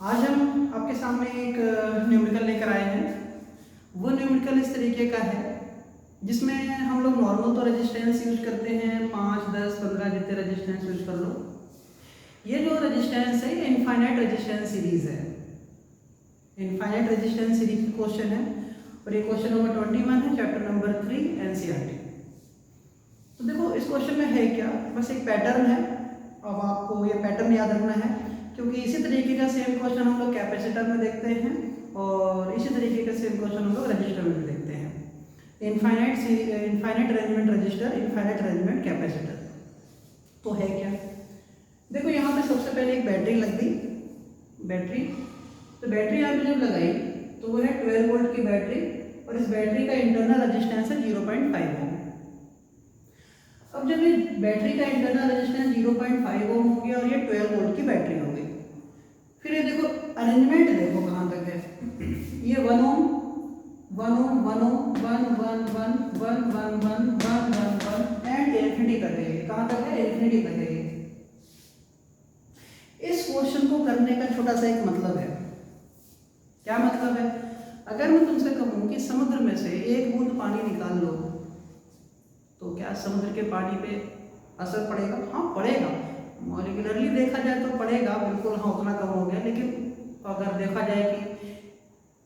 आज हम आपके सामने एक न्यूमेरिकल लेकर आए हैं। वो न्यूमेरिकल इस तरीके का है जिसमें हम लोग नॉर्मल तो रेजिस्टेंस यूज करते हैं, 5, 10, 15 जितने रेजिस्टेंस यूज कर लो। ये जो रेजिस्टेंस है ये इनफाइनाइट रेजिस्टेंस सीरीज है। इनफाइनाइट रेजिस्टेंस सीरीज का क्वेश्चन है और ये क्वेश्चन नंबर 21 है, चैप्टर नंबर 3 एनसीईआरटी। तो देखो इस क्वेश्चन में है क्या, बस एक पैटर्न है। अब आपको ये पैटर्न याद रखना है क्योंकि इसी तरीके का सेम क्वेश्चन हम लोग कैपेसिटर में देखते हैं और इसी तरीके का सेम क्वेश्चन हम लोग रजिस्टर में भी देखते हैं। Infinite arrangement register, infinite arrangement capacitor. तो है क्या, देखो यहाँ पे सबसे पहले एक बैटरी लग गई, बैटरी। तो बैटरी आपने जब लगाई तो वो है 12 वोल्ट की बैटरी और इस बैटरी का इंटरनल रेजिस्टेंस है 0.5 ओम। अब जब ये बैटरी का इंटरनल रेजिस्टेंस 0.5 ओम हो गया और ये 12 वोल्ट की बैटरी हो गई, फिर ये देखो अरेंजमेंट देखो कहाँ तक है। ये 1 ओम 1 ओम 1 ओम 1 1 1 1 1 1 1 1 1 एंड इन्फिनिटी तक है। कहाँ तक है? इन्फिनिटी तक है। इस क्वेश्चन को करने का छोटा सा एक मतलब है। क्या मतलब है? अगर मैं तुमसे कहूँ कि समुद्र में से एक बूंद पानी निकाल लो तो क्या समुद्र के पानी पे असर पड़ेगा? हाँ पड़ेगा, मॉलिक्यूलरली देखा जाए तो पड़ेगा, बिल्कुल हाँ उतना कम हो गया। लेकिन अगर देखा जाए कि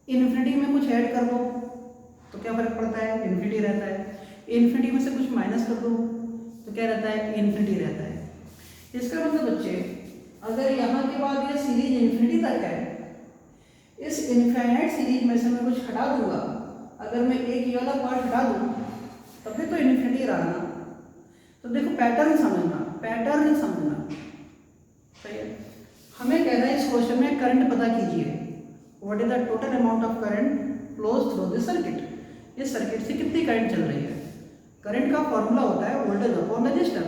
इन्फिनिटी में कुछ ऐड कर दो तो क्या फर्क पड़ता है? इन्फिनिटी रहता है। इन्फिनिटी में से कुछ माइनस कर दो तो क्या रहता है? इन्फिनिटी रहता है। इसका मतलब बच्चे, अगर यहाँ के बाद ये सीरीज इन्फिनिटी तक है, इस इनफाइनाइट सीरीज में से मैं कुछ हटा दूंगा, अगर मैं एक ये वाला पार्ट हटा दूँ तब भी तो इन्फिनिटी रहा ना। तो देखो पैटर्न समझना, पैटर्न समझना, सही है। हमें कह रहा है इस क्वेश्चन में करंट पता कीजिए, what is the total amount of current flows through this circuit. इस सर्किट से कितनी करंट चल रही है? करंट का फॉर्मूला होता है voltage upon register,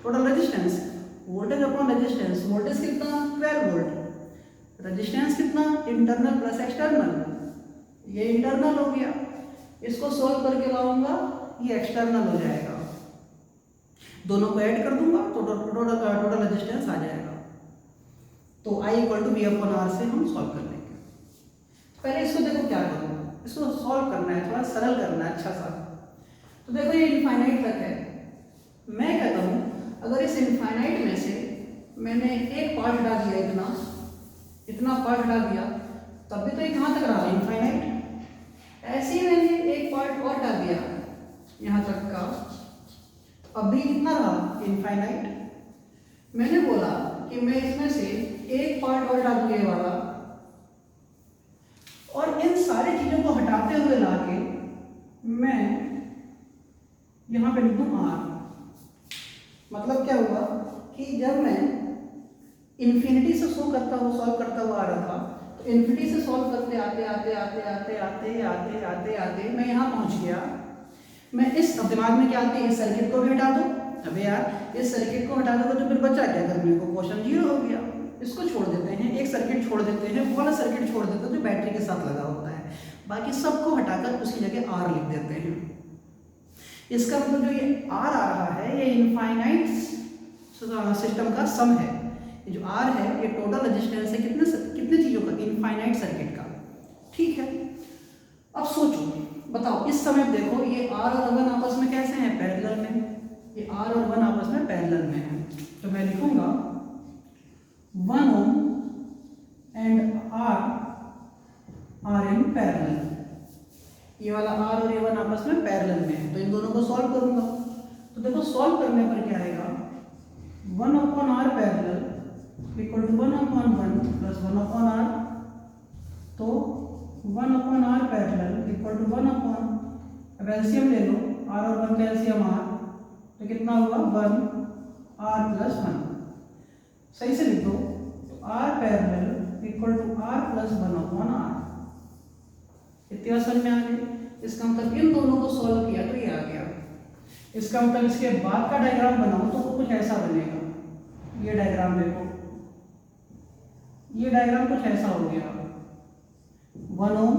total resistance. Voltage upon resistance, voltage कितना? 12 वोल्ट। रेजिस्टेंस कितना? Internal plus external. ये इंटरनल हो गया, इसको सोल्व करके लाऊंगा ये एक्सटर्नल हो जाएगा, दोनों को ऐड कर दूंगा तो टोटल रेजिस्टेंस आ जाएगा। तो I इक्वल टू V/R से हम सॉल्व कर लेंगे। पहले इसको देखो क्या करो, इसको सॉल्व करना है, थोड़ा सरल करना है अच्छा सा। तो देखो ये इनफाइनाइट तक है। मैं कहता हूँ अगर इस इनफाइनाइट में से मैंने एक पार्ट हटा दिया, इतना पार्ट हटा दिया, तब भी तो ये कहाँ तक रहा? इनफाइनाइट। ऐसे ही मैंने एक पार्ट और हटा दिया यहाँ तक का, अब भी कितना रहा? इनफाइनाइट। मैंने बोला कि मैं इसमें से एक पार्ट और हटा दूँ ये वाला, और इन सारी चीजों को हटाते हुए लाके मैं यहाँ पे लिख दूँ R। मतलब क्या हुआ कि जब मैं इन्फिनिटी से सॉल्व करता हुआ आ रहा था, तो इन्फिनिटी से सॉल्व करते आते आते आते आते आते आते आते आते मैं यहाँ पहुँच गया। मैं इस दिमाग में क्या आती है, इस सर्किट को भी हटा दो। अबे यार इस सर्किट को हटा दोगे तो फिर बचा क्या करने को? क्वेश्चन 0 हो गया। इसको छोड़ देते हैं, एक सर्किट छोड़ देते हैं, वो वाला सर्किट छोड़ देते हैं जो बैटरी के साथ लगा होता है, बाकी सबको हटाकर उसकी जगह R लिख देते हैं। इसका मतलब जो ये R आ रहा है ये इनफाइनाइट सिस्टम का सम है। ये जो R है ये टोटल रेजिस्टेंस है कितने चीजों का? इनफाइनाइट सर्किट का। ठीक है, अब सोचो बताओ, इस समय देखो ये R और 1 आपस में कैसे हैं? पैरेलल में। ये R और 1 आपस में पैरेलल में है, तो मैं लिखूंगा 1 ohm and R R in parallel. ये वाला R और ये 1 आपस में पैरेलल में है, तो इन दोनों को सॉल्व करूंगा। तो देखो सॉल्व करने पर क्या आएगा? 1/R parallel equal to 1/1 plus 1/R। तो 1/R पैरेलल इक्वल टू 1/, अब एलसीएम ले लो, R और 1 का एलसीएम R, तो कितना हुआ? 1R plus 1। सही से लिख दो, तो R parallel equal to R plus 1/R। इतना समझ में आ गया? इसका मतलब इन दोनों को सॉल्व किया तो ये आ गया। इसका मतलब इसके बाद का डायग्राम बनाओ तो वो कुछ ऐसा बनेगा। ये डायग्राम देखो, ये डायग्राम कुछ ऐसा हो गया, 1 ओम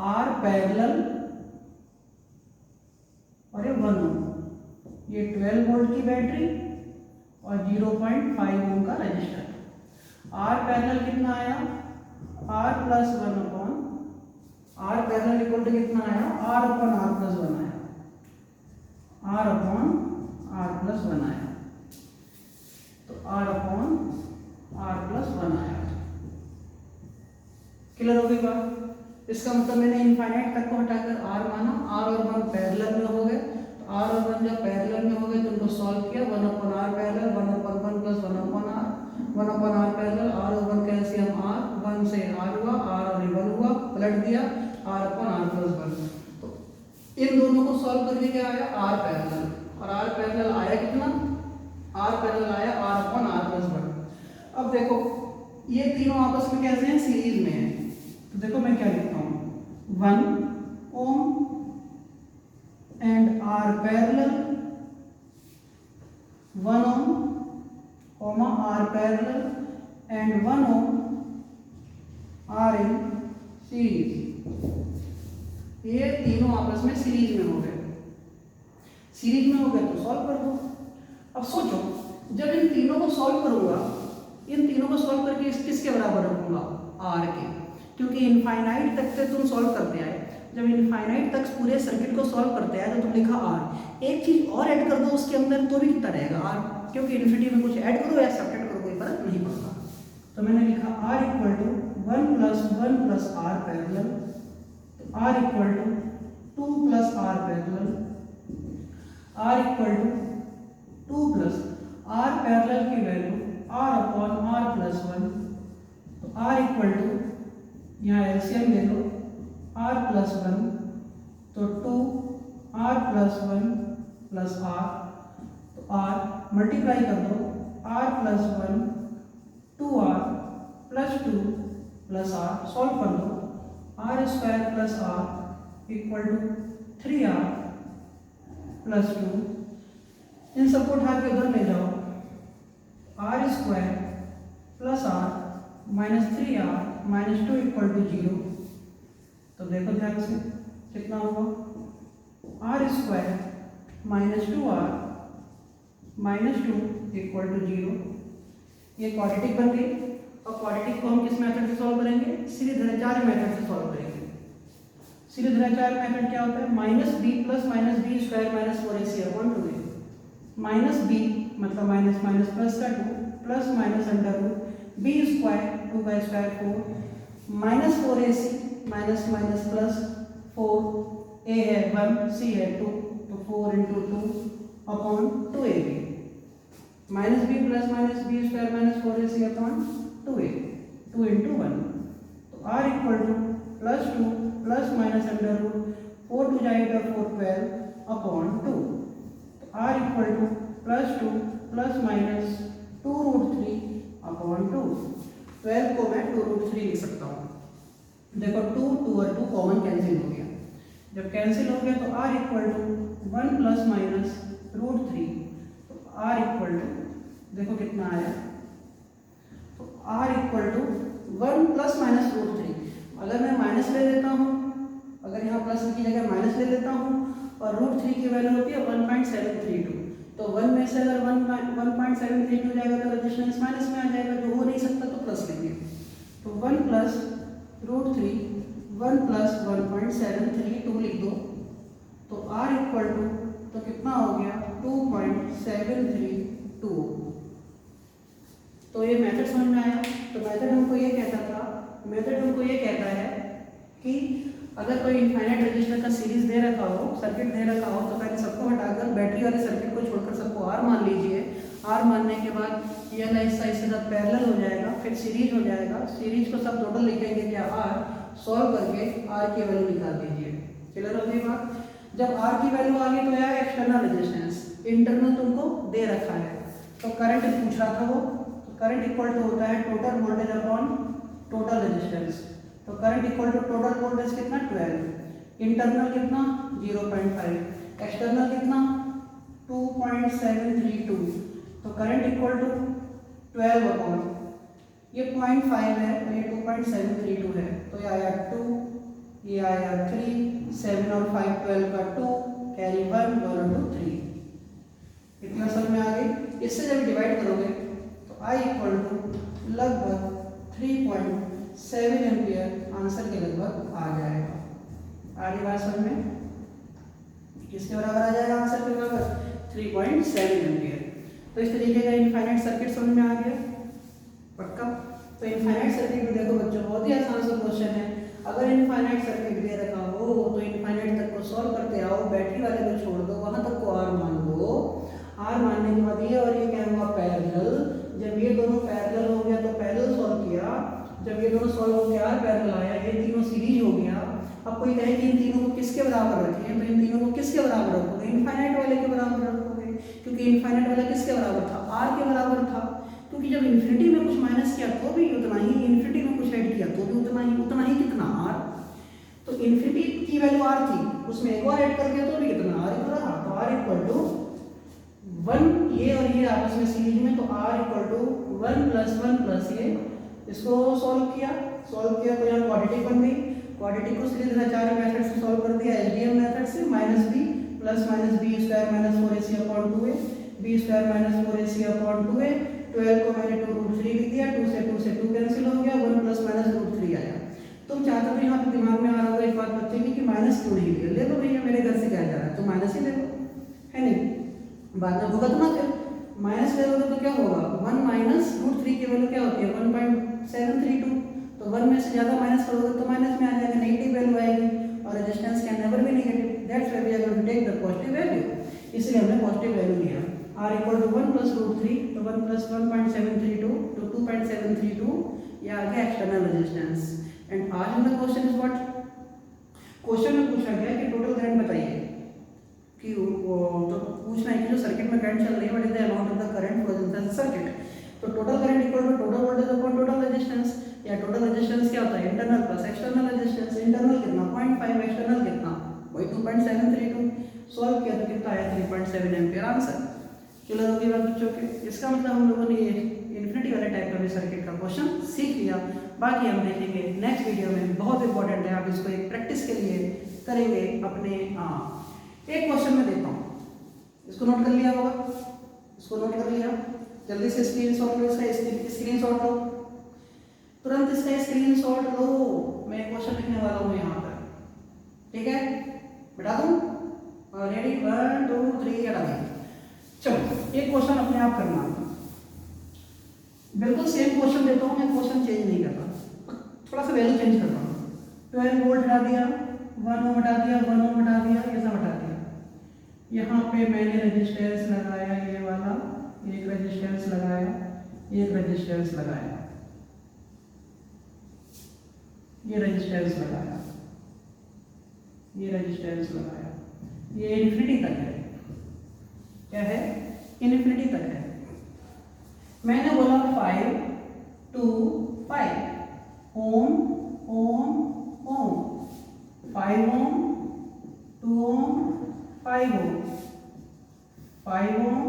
R पैरेलल और ये 1 ओम, ये 12 वोल्ट की बैटरी और 0.5 ओम का रजिस्टर। आर पैरेलल कितना आया, R plus 1 upon R parallel equal to कितना आया, आर अपॉन आर प्लस 1 आया, आर अपॉन आर प्लस 1 आया। तो आर अपॉन आर प्लस 1 आया। क्लियर हो गई बात? इसका मतलब मैंने इनफाइनाइट तक को हटाकर आर माना, आर और 1 पैरेलल में हो गए। तो आर और 1 जब पैरेलल में हो गए तो उनको सॉल्व किया, 1 upon R parallel, 1 upon 1 plus 1 upon R, 1 upon R parallel, R और 1 कैल्शियम आर, 1 से आर हुआ, आर और 1 हुआ, पलट दिया, आर अपॉन आर प्लस 1। तो इन दोनों को सॉल्व करके क्या आया, आर पैरेलल, और आर पैरेलल आया कितना, आर पैरेलल आया आर अपॉन आर प्लस 1। अब देखो ये तीनों आपस में कैसे हैं, सीरीज में है। तो देखो मैं क्या लिखता हूँ, 1 ohm and R parallel, 1 ohm ohm R parallel and 1 ohm R in series. ये तीनों आपस में सीरीज में हो गए। सीरीज में हो गए तो सॉल्व कर दो। अब सोचो जब इन तीनों को सॉल्व करूंगा, इन तीनों को सॉल्व करके किसके बराबर रखूंगा, आर के, क्योंकि इनफाइनाइट तक से तुम सॉल्व करते आए। जब इनफाइनाइट तक पूरे सर्किट को सॉल्व करते आए तो तुम लिखा आर, एक चीज और ऐड कर दो उसके अंदर तो भी कितना रहेगा आर, क्योंकि इन्फिनिटी में कुछ ऐड करो या सब्ट्रैक्ट करो कोई फर्क नहीं पड़ता। तो मैंने लिखा r equal to 1 plus 1 plus r parallel, तो r equal to 2 plus r parallel, r equal to 2 plus r parallel की value r upon r plus 1। तो आर इक्वल टू, यहाँ एलसीएम ले लो, आर प्लस 1, तो 2 आर प्लस 1 प्लस आर, तो r multiply कर दो, r plus 1 2r plus 2 plus r, solve कर दो, are square plus R equal to 3r plus 2। इन सबको उठा के उधर ले जाओ, R square plus R minus 3r minus 2 equal to 0। तो देखो ध्यान से कितना होगा, R square minus 2r minus 2 equal to 0। ये क्वाड्रेटिक बन गई। और क्वाड्रेटिक को हम किस मेथड से सॉल्व करेंगे, सीरीधराचार्य मेथड से सॉल्व करेंगे। सीरीधराचार्य मेथड क्या होता है, minus B plus minus B square minus 4ac upon 2a। Minus B मतलब माइनस माइनस प्लस का 2 plus minus under root B square 2 का square 4 minus 4ac minus minus plus 4, a है 1 c है 2, तो 4 into 2 upon 2ab, minus B plus minus B square minus 4ac upon 2a, 2 into 1। तो r equal to plus 2 plus minus under root 4 टू जाएगा 4 12 upon 2। तो r equal to plus 2 plus minus 2 root 3 upon 2। 12 को मैं 2 root 3 लिख सकता हूँ। देखो 2 और 2 कॉमन कैंसिल हो गया। जब कैंसिल हो गया तो r equal to 1 plus minus root 3। तो r इक्वल टू देखो कितना आया, तो r equal to 1 plus minus root 3। अगर मैं माइनस ले लेता हूँ, अगर यहाँ प्लस की जगह माइनस ले लेता हूँ और रूट 3 की वैल्यू होती है 1.732, तो 1 में से अगर 1.732 जाएगा तो रेजिस्टेंस माइनस में आ जाएगा, जो हो नहीं सकता तो प्लस लेंगे। तो 1 प्लस रूट 3 1 प्लस 1.732 लिख दो। तो r इक्वल टू तो कितना हो गया 2.732। तो ये मेथड समझ में आया। तो मेथड हमको ये कहता है कि अगर कोई इनफाइनाइट रजिस्टर का सीरीज दे रखा हो, सर्किट दे रखा हो, तो पहले सबको हटाकर बैटरी वाले सर्किट को छोड़कर सबको आर मान लीजिए। आर मानने के बाद ये वाला हिस्सा इसके साथ पैरेलल हो जाएगा, फिर सीरीज हो जाएगा। सीरीज को सब टोटल लिखेंगे क्या, आर, सॉल्व करके आर की वैल्यू निकाल दीजिए। क्लियर हो गई बात। जब आर की वैल्यू आ गई तो यार एक्सटर्नल रेजिस्टेंस, इंटरनल तुमको दे रखा है। तो करंट पूछ रहा था वो, तो करंट इक्वल टू होता है total voltage upon total resistance. तो current equal to total voltage कितना 12, इंटरनल कितना 0.5, एक्सटर्नल कितना 2.732। तो करंट इक्वल टू 12 अपॉन ये 0.5 है तो ये 2.732 है, तो ये आया 2, ये आया 3, 7 और 5 12 का 2, कैरी 1 और 2 3। इतना समझ में आ गई। इससे जब डिवाइड करोगे तो i इक्वल टू लगभग 3.7 एम्पियर आंसर के लगभग आ जाएगा। आ रही बात समझ में? किसके बराबर आ जाएगा आंसर के बराबर? 3.7 एम्पियर। तो इस तरीके का इनफाइनाइट सर्किट समझ में आ गया पक्का। तो इनफाइनाइट सर्किट में देखो बच्चों बहुत ही आसान सा क्वेश्चन है। अगर इनफाइनाइट सर्किट दे रखा हो तो इनफाइनाइट तक को सॉल्व करते आओ, बैटरी वाले को छोड़ दो, वहां तक को आर मान लो। आर मानने के बाद ये और ये क्या हुआ? पैरेलल। जब ये दोनों पैरेलल हो गया तो पैरेलल सॉल्व किया, जब ये दोनों सॉल्व हो गया आर पैरेलल आया, ये तीनों सीरीज हो गया। अब कोई कहे कि इन तीनों को किसके बराबर रखें, तो इन तीनों को किसके बराबर रखोगे? इनफाइनाइट वाले के बराबर रखोगे, क्योंकि इनफाइनाइट वाला किसके बराबर था? आर के बराबर था। क्योंकि जब इन्फिनिटी में कुछ माइनस किया तो भी उतना ही, इन्फिनिटी में कुछ ऐड किया तो भी उतना ही कितना? आर। तो इन्फिनिटी की वैल्यू आर थी, उसमें एक और ऐड कर दिया तो भी कितना? आर इतना रहा। तो आर इक्वल टू 1, ये और ये आपस में सीरीज में, तो आर इक्वल टू 1 प्लस ये। इसको सॉल्व किया तो यहाँ क्वाड्रेटिक बन गई। क्वाड्रेटिक को सीधे 4 मेथड से सॉल्व कर दिया, एलजीएम मेथड से। Minus B plus minus B square minus 4ac upon 2a, B square minus 4ac upon 2a। 12 को मैंने 2√3 लिख दिया, 2 से 2 कैंसिल हो गया, 1 प्लस माइनस √3 आया। तुम चाहते तो यहाँ पे दिमाग में आ रहा होगा एक बात बच्चे की कि माइनस क्यों नहीं लिया? ले लो भैया, मेरे घर से क्या जा रहा है, तो माइनस ही ले लो, है नहीं? बाद में भुगतना फिर माइनस ले लोगे तो क्या होगा? 1 माइनस √3 की वैल्यू क्या होती है? 1.732। तो 1 में से ज़्यादा माइनस करोगे तो माइनस में आ जाएगा, नेगेटिव वैल्यू आएगी, और resistance can never be negative. That's why we are going to take the positive value, इसलिए हमने पॉजिटिव वैल्यू लिया। r इक्वल टू 1 प्लस √3, तो 1 प्लस 1.732 तो 2.732, ये आ गया एक्सटर्नल रेजिस्टेंस। एंड आज हम क्वेश्चन इज व्हाट? क्वेश्चन में पूछा गया कि टोटल करंट बताइए, कि तो पूछना है कि जो सर्किट में करंट चल रही है, what is the amount of the current flow in the circuit. तो total current equal to total voltage upon total resistance, या टोटल रेजिस्टेंस क्या होता है? Internal plus external resistance. Internal कितना? 0.5, एक्सटर्नल कितना? वही 2.732। सॉल्व किया तो कितना आया? 3.7 एम्पियर आंसर। क्लियर होगी बात बच्चों के? इसका मतलब हम लोगों ने ये इन्फिनिटी वाले टाइप का भी सर्किट का क्वेश्चन सीख लिया। बाकी हम देखेंगे नेक्स्ट वीडियो में, बहुत इंपॉर्टेंट है, आप इसको एक प्रैक्टिस के लिए करेंगे अपने। एक क्वेश्चन में देता हूँ, इसको नोट कर लिया होगा, इसको नोट कर लिया, जल्दी से स्क्रीनशॉट लो, इसका स्क्रीनशॉट लो, तुरंत इसका स्क्रीनशॉट लो। मैं क्वेश्चन लिखने वाला हूँ यहाँ पर, ठीक है? बिठा दूँ? रेडी? 1 2 3 हटा दें। चलो एक क्वेश्चन अपने आप करना, बिल्कुल सेम क्वेश्चन देता हूँ, मैं क्वेश्चन चेंज नहीं करता, थोड़ा सा वैल्यू चेंज करता हूँ। 12 वोल्ट हटा दिया, 1 ओम हटा दिया, 1 ओम हटा दिया, ये सब हटा दिया। यहाँ पे मैंने रेजिस्टेंस लगाया, ये वाला एक रेजिस्टेंस लगाया, एक रेजिस्टेंस लगाया, ये रेजिस्टेंस लगाया, ये रेजिस्टेंस लगाया, ये इन्फिनिटी तक है। क्या है? इन्फिनिटी तक है। मैंने बोला 5 2 5 ओम ओम ओम, 5 ओम 2 ओम 5 ओम, 5 ओम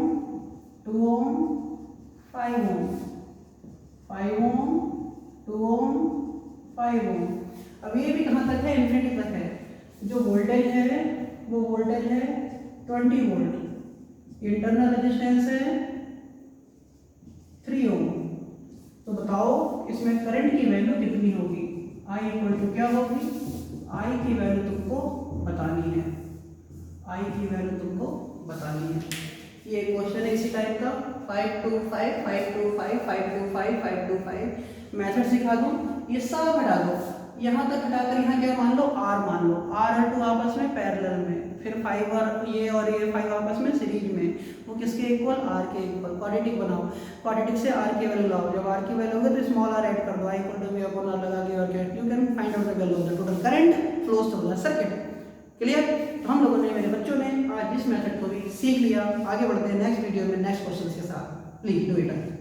2 ओम 5 ओम, 5 ओम 2 ओम 5 ओम। अब ये भी कहाँ तक है? इन्फिनिटी तक है। जो वोल्टेज है वो वोल्टेज है 20 वोल्ट, इंटरनल रेजिस्टेंस है 3 ओम। तो बताओ इसमें करंट की वैल्यू कितनी होगी? I इक्वल टू क्या होगी? I की वैल्यू तुमको बतानी है, I की वैल्यू तुमको बतानी है। ये क्वेश्चन है इसी टाइप का, 5 2 5 5 2 5 5 2 5 5 2 5। मेथड सिखा दूँ, ये सब हटा दो, यहाँ तक हटाकर यहाँ क्या मान लो? R मान लो। R और 2 आपस में पैरेलल में, फिर 5 और ये 5 आपस में सीरीज में, वो किसके इक्वल? R के इक्वल। क्वाड्रेटिक बनाओ, क्वाड्रेटिक से R की वैल्यू लाओ, जब R की वैल्यू होगी तो स्मॉल r ऐड कर दो, I equal to V upon R लगा के, और क्या you can find out the value of the total current flows through the circuit. Clear? तो हम लोगों ने, मेरे बच्चों ने आज इस मेथड को भी सीख लिया। आगे बढ़ते हैं नेक्स्ट वीडियो में नेक्स्ट क्वेश्चन के साथ। Please do it.